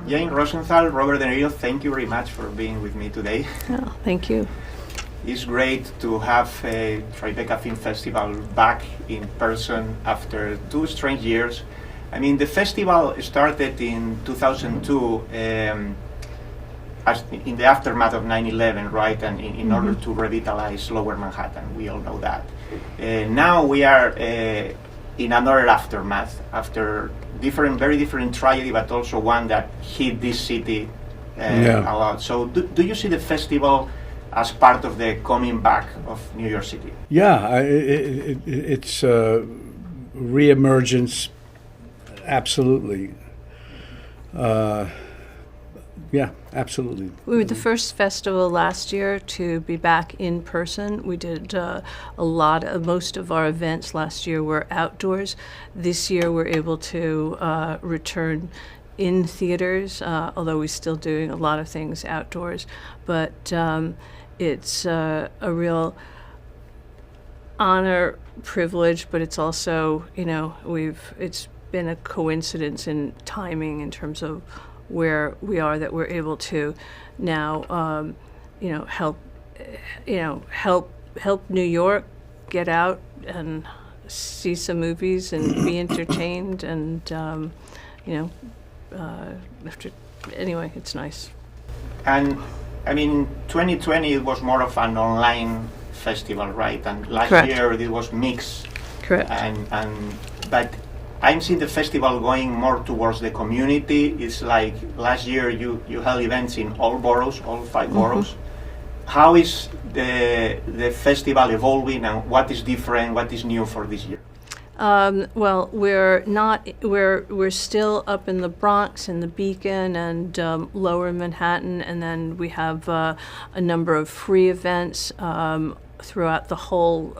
Jane Rosenthal, Robert De Niro, thank you very much for being with me today. Oh, thank you. It's great to have a Tribeca Film Festival back in person after 2 strange years. I mean, the festival started in 2002 as in the aftermath of 9/11, right? And in order to revitalize Lower Manhattan, we all know that. Now we are in another aftermath, after very different tragedy, but also one that hit this city a lot. So do you see the festival as part of the coming back of New York City? Yeah, it's re-emergence, absolutely. Yeah, absolutely. We were the first festival last year to be back in person. We did most of our events last year were outdoors. This year we're able to return in theaters, although we're still doing a lot of things outdoors. But it's a real honor, privilege, but it's also, it's been a coincidence in timing in terms of where we are, that we're able to now, help New York get out and see some movies and be entertained, and anyway, it's nice. And I mean, 2020 was more of an online festival, right? And last Correct. year it was mixed. Correct. But I'm seeing the festival going more towards the community. It's like last year you held events in all boroughs, all 5 boroughs. How is the festival evolving, and what is different, what is new for this year? Well, we're still up in the Bronx and the Beacon and Lower Manhattan, and then we have a number of free events throughout the whole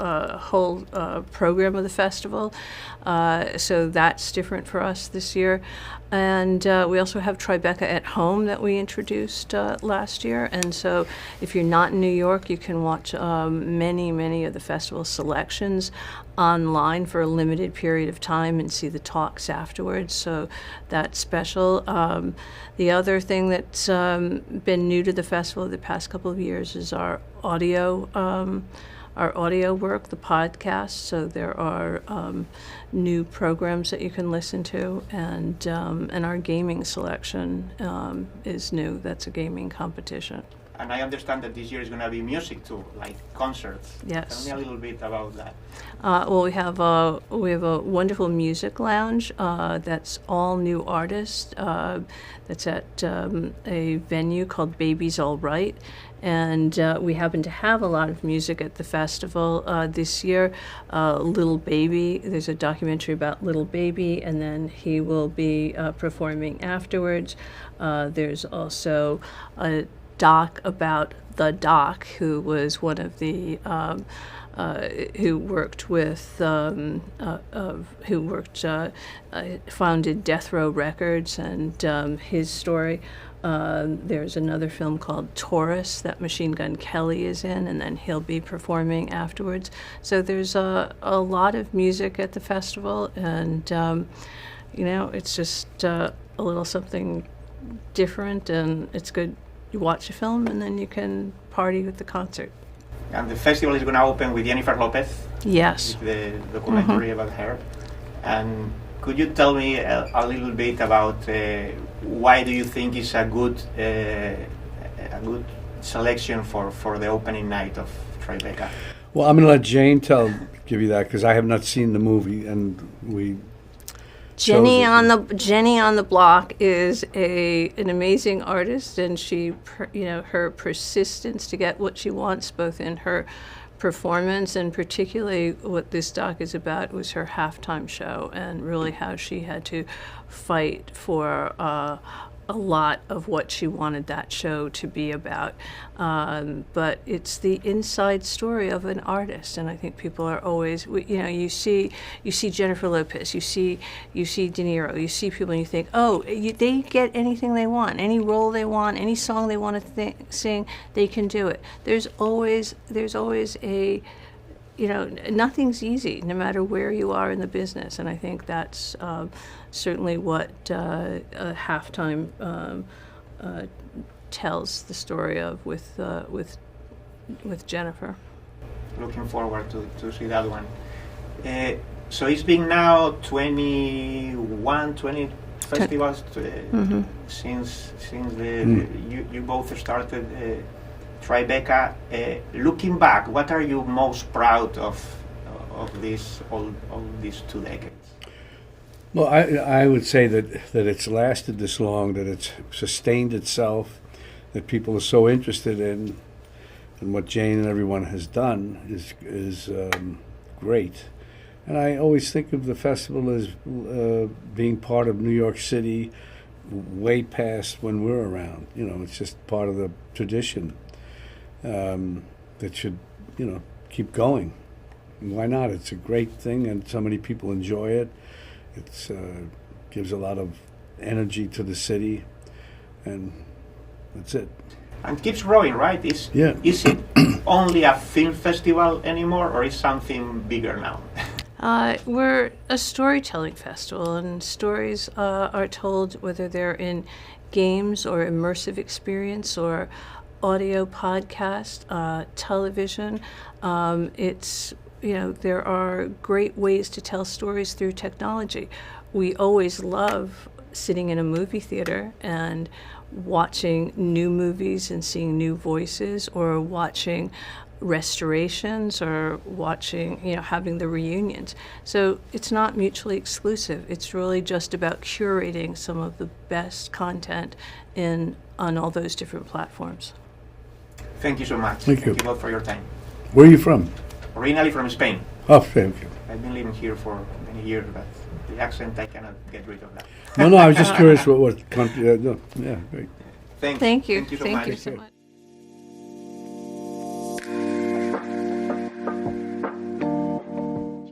program of the festival. So that's different for us this year. And we also have Tribeca at Home that we introduced last year. And so if you're not in New York, you can watch many of the festival selections online for a limited period of time and see the talks afterwards. So that's special. The other thing that's been new to the festival the past couple of years is our audio work, the podcast. So there are new programs that you can listen to, and our gaming selection is new. That's a gaming competition. And I understand that this year is going to be music too, like concerts. Yes. Tell me a little bit about that. Well, we have a wonderful music lounge that's all new artists. That's at a venue called Baby's All Right, and we happen to have a lot of music at the festival this year. Little Baby, there's a documentary about Little Baby, and then he will be performing afterwards. There's also a doc about the Doc, who was one of the founded Death Row Records, and his story. There's another film called Taurus that Machine Gun Kelly is in, and then he'll be performing afterwards. So there's a lot of music at the festival, and it's just a little something different, and it's good. You watch a film and then you can party with the concert. And the festival is going to open with Jennifer Lopez. Yes. With the documentary about her. And could you tell me a little bit about why do you think it's a good selection for the opening night of Tribeca? Well, I'm going to let Jane give you that, because I have not seen the movie, and we. Jenny on the Block is an amazing artist, and she, her persistence to get what she wants, both in her performance and particularly what this doc is about, was her halftime show, and really how she had to fight for a lot of what she wanted that show to be about. But it's the inside story of an artist, and I think people are always, you see Jennifer Lopez, you see De Niro, you see people, and you think, they get anything they want, any role they want, any song they want to sing, they can do it. There's always a nothing's easy, no matter where you are in the business, and I think that's certainly what Halftime tells the story of with Jennifer. Looking forward to see that one. So it's been now 20 festivals since you both started Tribeca. Looking back, what are you most proud of all these 2 decades? Well, I would say that it's lasted this long, that it's sustained itself, that people are so interested in, and what Jane and everyone has done is great. And I always think of the festival as being part of New York City way past when we're around. It's just part of the tradition that should, keep going. Why not? It's a great thing, and so many people enjoy it. It gives a lot of energy to the city, and that's it. And keeps growing, right? Is it only a film festival anymore, or is something bigger now? We're a storytelling festival, and stories are told whether they're in games or immersive experience or audio podcast, television. There are great ways to tell stories through technology. We always love sitting in a movie theater and watching new movies and seeing new voices, or watching restorations, or watching, having the reunions. So it's not mutually exclusive. It's really just about curating some of the best content on all those different platforms. Thank you so much. Thank you both for your time. Where are you from? Originally from Spain. Oh, thank you. I've been living here for many years, but the accent, I cannot get rid of that. No, I was just curious what country. Yeah, great. Thank you. Thank you. Thank you so Thank much. you so much.